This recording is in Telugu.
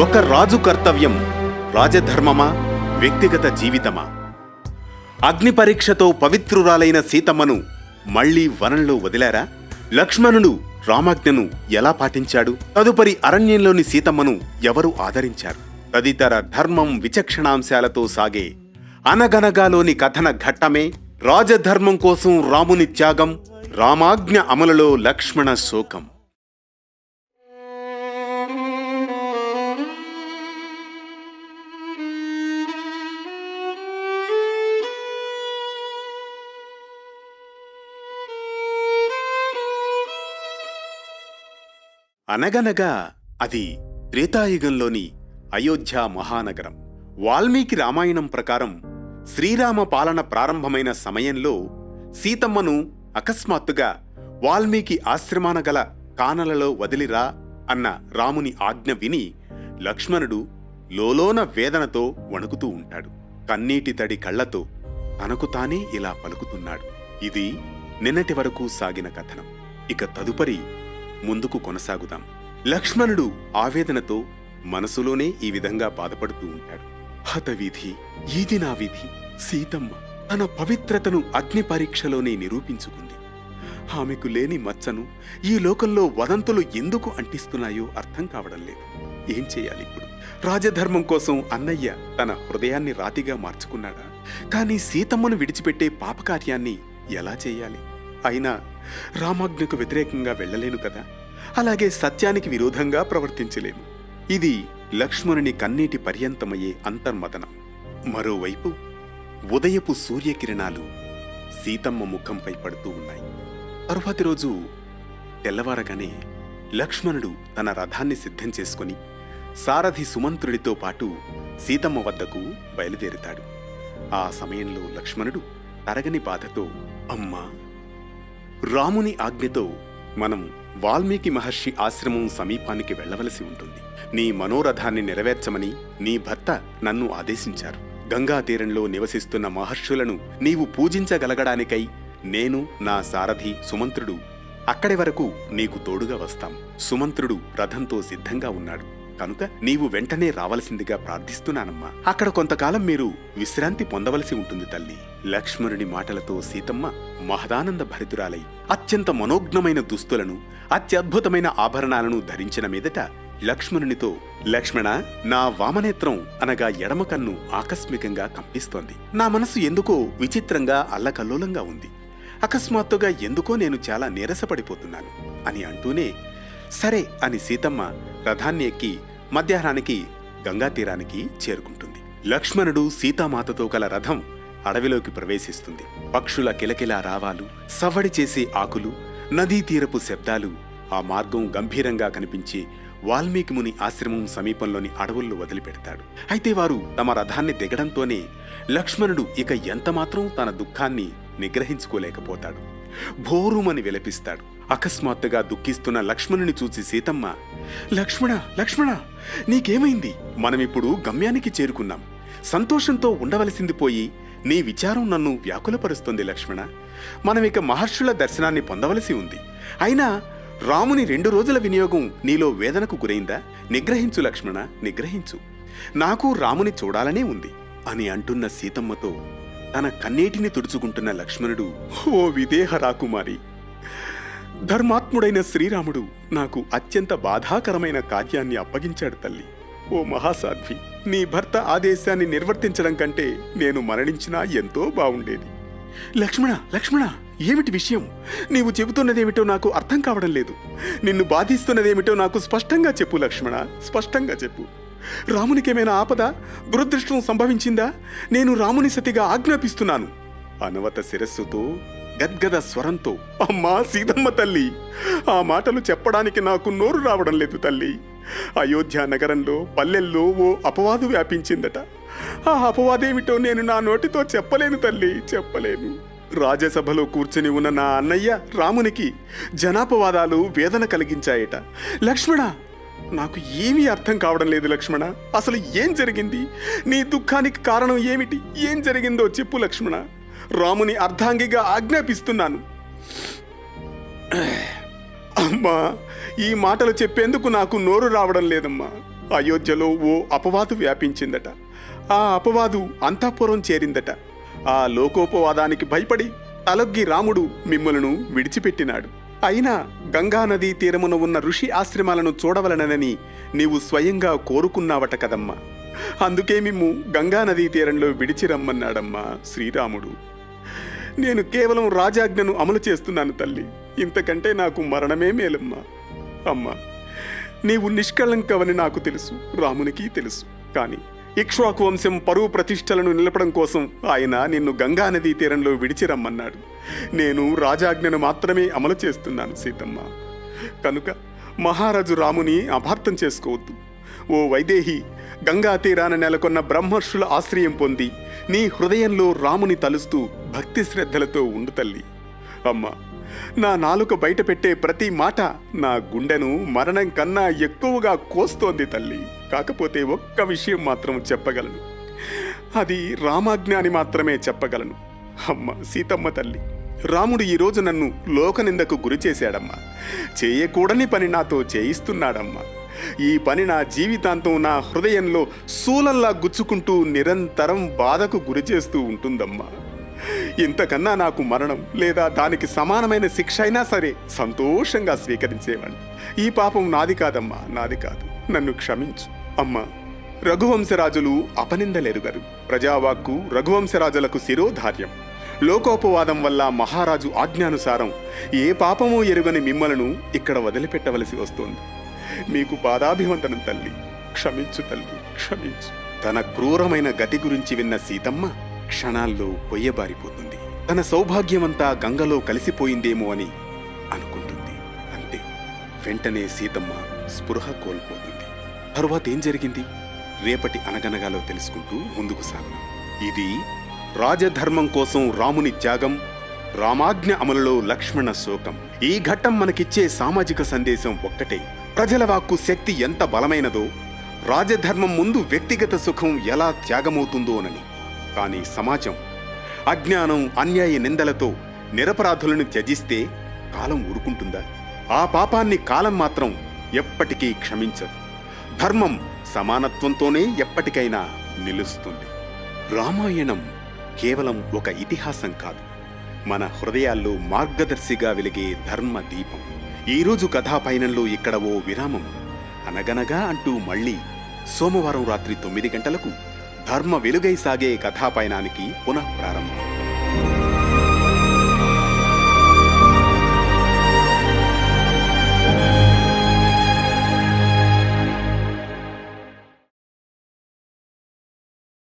ఒక రాజు కర్తవ్యం రాజధర్మమా, వ్యక్తిగత జీవితమా? అగ్ని పరీక్షతో పవిత్రురాలైన సీతమ్మను మళ్లీ వనంలో వదిలారా? లక్ష్మణుడు రామాజ్ఞను ఎలా పాటించాడు? తదుపరి అరణ్యంలోని సీతమ్మను ఎవరు ఆదరించారు? తదితర ధర్మం విచక్షణాంశాలతో సాగే అనగనగాలోని కథన ఘట్టమే రాజధర్మం కోసం రాముని త్యాగం, రామాజ్ఞ అమలులో లక్ష్మణ శోకం. అనగనగా అది త్రేతాయుగంలోని అయోధ్య మహానగరం. వాల్మీకి రామాయణం ప్రకారం శ్రీరామ పాలన ప్రారంభమైన సమయంలో సీతమ్మను అకస్మాత్తుగా వాల్మీకి ఆశ్రమాన గల కానలలో వదిలిరా అన్న రాముని ఆజ్ఞ విని లక్ష్మణుడు లోలోన వేదనతో వణుకుతూ ఉంటాడు. కన్నీటి తడి కళ్లతో తనకు తానే ఇలా పలుకుతున్నాడు. ఇది నిన్నటి వరకు సాగిన కథనం. ఇక తదుపరి ముందుకు కొనసాగుదాం. లక్ష్మణుడు ఆవేదనతో మనసులోనే ఈ విధంగా బాధపడుతూ ఉంటాడు. హతవిధి, ఇది నా విధి. సీతమ్మ తన పవిత్రతను అగ్ని పరీక్షలోనే నిరూపించుకుంది. ఆమెకు లేని మచ్చను ఈ లోకంలో వదంతులు ఎందుకు అంటిస్తున్నాయో అర్థం కావడం లేదు. ఏం చేయాలి ఇప్పుడు? రాజధర్మం కోసం అన్నయ్య తన హృదయాన్ని రాతిగా మార్చుకున్నాడా? కానీ సీతమ్మను విడిచిపెట్టే పాపకార్యాన్ని ఎలా చేయాలి? అయినా రామాజ్ఞకు వ్యతిరేకంగా వెళ్లలేను కదా, అలాగే సత్యానికి విరోధంగా ప్రవర్తించలేను. ఇది లక్ష్మణుని కన్నీటి పర్యంతమయ్యే అంతర్మదనం. మరోవైపు ఉదయపు సూర్యకిరణాలు సీతమ్మ ముఖంపై పడుతూ ఉన్నాయి. తరువాతి రోజు తెల్లవారగానే లక్ష్మణుడు తన రథాన్ని సిద్ధం చేసుకుని సారథి సుమంత్రుడితో పాటు సీతమ్మ వద్దకు బయలుదేరుతాడు. ఆ సమయంలో లక్ష్మణుడు తరగని బాధతో, అమ్మా, రాముని ఆజ్ఞతో మనం వాల్మీకి మహర్షి ఆశ్రమం సమీపానికి వెళ్లవలసి ఉంటుంది. నీ మనోరథాన్ని నెరవేర్చమని నీ భర్త నన్ను ఆదేశించారు. గంగా తీరంలో నివసిస్తున్న మహర్షులను నీవు పూజించగలగడానికై నేను, నా సారథి సుమంత్రుడు అక్కడి వరకు నీకు తోడుగా వస్తాం. సుమంత్రుడు రథంతో సిద్ధంగా ఉన్నాడు కనుక నీవు వెంటనే రావలసిందిగా ప్రార్థిస్తున్నానమ్మా. అక్కడ కొంతకాలం మీరు విశ్రాంతి పొందవలసి ఉంటుంది తల్లి. లక్ష్మణుని మాటలతో సీతమ్మ మహదానంద భరితురాలై అత్యంత మనోజ్ఞమైన దుస్తులను, అత్యద్భుతమైన ఆభరణాలను ధరించిన మీదట లక్ష్మణునితో, లక్ష్మణ, నా వామనేత్రం అనగా ఎడమ కన్ను ఆకస్మికంగా కంపిస్తోంది. నా మనసు ఎందుకో విచిత్రంగా అల్లకల్లోలంగా ఉంది. అకస్మాత్తుగా ఎందుకో నేను చాలా నీరసపడిపోతున్నాను అని అంటూనే సరే అని సీతమ్మ రథాన్ని ఎక్కి మధ్యాహ్నానికి గంగా తీరానికి చేరుకుంటుంది. లక్ష్మణుడు సీతామాతతో గల రథం అడవిలోకి ప్రవేశిస్తుంది. పక్షుల కిలకిలా రావాలు, సవ్వడి చేసే ఆకులు, నదీ తీరపు శబ్దాలు ఆ మార్గం గంభీరంగా కనిపించే వాల్మీకి ముని ఆశ్రమం సమీపంలోని అడవుల్లో వదిలిపెడతాడు. అయితే వారు తమ రథాన్ని దిగడంతోనే లక్ష్మణుడు ఇక ఎంతమాత్రం తన దుఃఖాన్ని నిగ్రహించుకోలేకపోతాడు. భోరుమని విలపిస్తాడు. అకస్మాత్తుగా దుఃఖిస్తున్న లక్ష్మణుని చూసి సీతమ్మ, లక్ష్మణ, లక్ష్మణ, నీకేమైంది? మనమిప్పుడు గమ్యానికి చేరుకున్నాం. సంతోషంతో ఉండవలసింది పోయి నీ విచారం నన్ను వ్యాకులపరుస్తుంది లక్ష్మణ. మనమిక మహర్షుల దర్శనాన్ని పొందవలసి ఉంది. అయినా రాముని 2 రోజుల వినియోగం నీలో వేదనకు గురైందా? నిగ్రహించు లక్ష్మణ, నిగ్రహించు. నాకు రాముని చూడాలనే ఉంది అని అంటున్న సీతమ్మతో తన కన్నీటిని తుడుచుకుంటున్న లక్ష్మణుడు, ఓ విదేహ రాకుమారి, ధర్మాత్ముడైన శ్రీరాముడు నాకు అత్యంత బాధాకరమైన కార్యాన్ని అప్పగించాడు తల్లి. ఓ మహాసాధ్వి, నీ భర్త ఆదేశాన్ని నిర్వర్తించడం కంటే నేను మరణించినా ఎంతో బావుండేది. లక్ష్మణ, లక్ష్మణ, ఏమిటి విషయం? నీవు చెబుతున్నదేమిటో నాకు అర్థం కావడం లేదు. నిన్ను బాధిస్తున్నదేమిటో నాకు స్పష్టంగా చెప్పు లక్ష్మణ, స్పష్టంగా చెప్పు. రామునికేమైనా ఆపద, దురదృష్టం సంభవించిందా? నేను రాముని సతిగా ఆజ్ఞాపిస్తున్నాను. అనవత శిరస్సుతో గద్గద స్వరంతో, అమ్మా సీతమ్మ తల్లి, ఆ మాటలు చెప్పడానికి నాకు నోరు రావడం లేదు తల్లి. అయోధ్య నగరంలో పల్లెల్లో ఓ అపవాదు వ్యాపించిందట. ఆ అపవాదేమిటో నేను నా నోటితో చెప్పలేను తల్లి, చెప్పలేను. రాజ్యసభలో కూర్చుని ఉన్న నా అన్నయ్య రామునికి జనాపవాదాలు వేదన కలిగించాయట. లక్ష్మణ, నాకు ఏమీ అర్థం కావడం లేదు లక్ష్మణ. అసలు ఏం జరిగింది? నీ దుఃఖానికి కారణం ఏమిటి? ఏం జరిగిందో చెప్పు లక్ష్మణ. రాముని అర్ధాంగిగా ఆజ్ఞాపిస్తున్నాను. అమ్మా, ఈ మాటలు చెప్పేందుకు నాకు నోరు రావడం లేదమ్మా. అయోధ్యలో ఓ అపవాదు వ్యాపించిందట. ఆ అపవాదు అంతఃపురం చేరిందట. ఆ లోకోపవాదానికి భయపడి తలొగ్గి రాముడు మిమ్మలను విడిచిపెట్టినాడు. అయినా గంగానదీ తీరమున ఉన్న ఋషి ఆశ్రమాలను చూడవలనని నీవు స్వయంగా కోరుకున్నావట కదమ్మా. అందుకే మిమ్ము గంగానదీ తీరంలో విడిచిరమ్మన్నాడమ్మా శ్రీరాముడు. నేను కేవలం రాజాజ్ఞను అమలు చేస్తున్నాను తల్లి. ఇంతకంటే నాకు మరణమే మేలమ్మా. అమ్మా, నీవు నిష్కళంకవని నాకు తెలుసు, రామునికి తెలుసు. కానీ ఇక్ష్వాకు వంశం పరువు ప్రతిష్టలను నిలపడం కోసం ఆయన నిన్ను గంగానదీ తీరంలో విడిచిరమ్మన్నాడు. నేను రాజాజ్ఞను మాత్రమే అమలు చేస్తున్నాను సీతమ్మ. కనుక మహారాజు రాముని అపార్థం చేసుకోవద్దు. ఓ వైదేహి, గంగా తీరాన నెలకొన్న బ్రహ్మర్షుల ఆశ్రయం పొంది నీ హృదయంలో రాముని తలుస్తూ భక్తి శ్రద్ధలతో ఉండు తల్లి. అమ్మా, నా నాలుక బయట పెట్టే ప్రతి మాట నా గుండెను మరణం కన్నా ఎక్కువగా కోస్తోంది తల్లి. కాకపోతే ఒక్క విషయం మాత్రం చెప్పగలను, అది రామాజ్ఞ అని మాత్రమే చెప్పగలను. అమ్మ సీతమ్మ తల్లి, రాముడు ఈరోజు నన్ను లోకనిందకు గురి చేశాడమ్మా. చేయకూడని పని నాతో చేయిస్తున్నాడమ్మా. ఈ పని నా జీవితాంతం నా హృదయంలో శూలంలా గుచ్చుకుంటూ నిరంతరం బాధకు గురి చేస్తూ ఉంటుందమ్మా. ఇంతకన్నా నాకు మరణం లేదా దానికి సమానమైన శిక్ష అయినా సరే సంతోషంగా స్వీకరించేవాడిని. ఈ పాపం నాది కాదమ్మా, నాది కాదు. నన్ను క్షమించు అమ్మా. రఘువంశరాజులు అపనిందలెరుగరు. ప్రజావాక్కు రఘువంశరాజులకు శిరోధార్యం. లోకోపవాదం వల్ల మహారాజు ఆజ్ఞానుసారం ఏ పాపమూ ఎరుగని మిమ్మలను ఇక్కడ వదిలిపెట్టవలసి వస్తోంది. మీకు పాదాభివందనం తల్లి. క్షమించు తల్లి, క్షమించు. తన క్రూరమైన గతి గురించి విన్న సీతమ్మ క్షణాల్లో పొయ్యబారిపోతుంది. తన సౌభాగ్యమంతా గంగలో కలిసిపోయిందేమో అని అనుకుంటుంది. అంతే, వెంటనే సీతమ్మ స్పృహ కోల్పోతుంది. తరువాత ఏం జరిగింది రేపటి అనగనగాలో తెలుసుకుంటూ ముందుకు సాగును. ఇది రాజధర్మం కోసం రాముని త్యాగం, రామాజ్ఞ అమలులో లక్ష్మణ శోకం. ఈ ఘట్టం మనకిచ్చే సామాజిక సందేశం ఒక్కటే. ప్రజల వాక్కు శక్తి ఎంత బలమైనదో, రాజధర్మం ముందు వ్యక్తిగత సుఖం ఎలా త్యాగమవుతుందోనని. కానీ సమాజం అజ్ఞానం, అన్యాయ నిందలతో నిరపరాధులను త్యజిస్తే కాలం ఊరుకుంటుందా? ఆ పాపాన్ని కాలం మాత్రం ఎప్పటికీ క్షమించదు. ధర్మం సమానత్వంతోనే ఎప్పటికైనా నిలుస్తుంది. రామాయణం కేవలం ఒక ఇతిహాసం కాదు, మన హృదయాల్లో మార్గదర్శిగా వెలిగే ధర్మ దీపం. ఈరోజు కథాపయనంలో ఇక్కడ ఓ విరామం. అనగనగా అంటూ మళ్ళీ సోమవారం రాత్రి 9 గంటలకు ధర్మ వెలుగై సాగే కథాపయనానికి పునః ప్రారంభం.